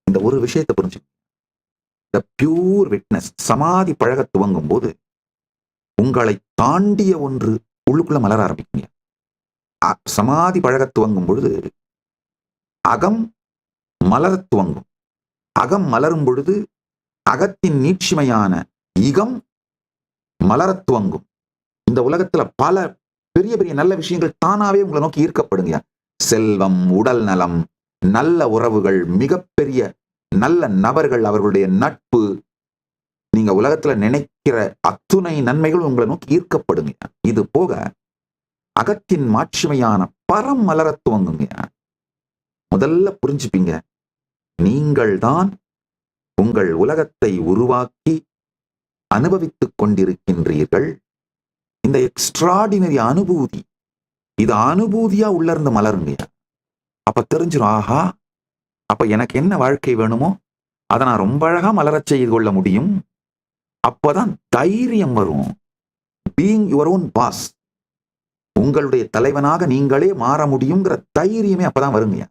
இந்த ஒரு விஷயத்தை புரிஞ்சு, இந்த பியூர் விட்னஸ் சமாதி பழக துவங்கும் போது உங்களை தாண்டிய ஒன்று உள்ளுக்குள்ள மலர ஆரம்பிக்குங்க. சமாதி பழக துவங்கும் பொழுது அகம் மலர துவங்கும். அகம் மலரும் பொழுது அகத்தின் நீட்சிமையான இகம் மலர துவங்கும். இந்த உலகத்துல பல பெரிய பெரிய நல்ல விஷயங்கள் தானாவே உங்களை நோக்கி ஈர்க்கப்படுங்க. செல்வம், உடல் நலம், நல்ல உறவுகள், மிகப்பெரிய நல்ல நபர்கள், அவர்களுடைய நட்பு, நீங்க உலகத்துல நினைக்கிற அத்துணை நன்மைகள் உங்களை நோக்கி ஈர்க்கப்படுங்க. இது போக அகத்தின் மாட்சிமையான பரம் மலர துவங்குங்க. முதல்ல புரிஞ்சுப்பீங்க, நீங்கள் தான் உங்கள் உலகத்தை உருவாக்கி அனுபவித்துக் கொண்டிருக்கின்றீர்கள். இந்த எக்ஸ்ட்ராடினரி அனுபூதி, இது அனுபூதியா உள்ள இருந்து மலருங்க. அப்ப தெரிஞ்சிடும், ஆஹா, அப்ப எனக்கு என்ன வாழ்க்கை வேணுமோ அதை நான் ரொம்ப அழகா மலரச் செய்து கொள்ள முடியும். அப்பதான் தைரியம் வரும். பீயிங் யுவர் ஓன் பாஸ், உங்களுடைய தலைவனாக நீங்களே மாற முடியுங்கிற தைரியமே அப்பதான் வருங்க.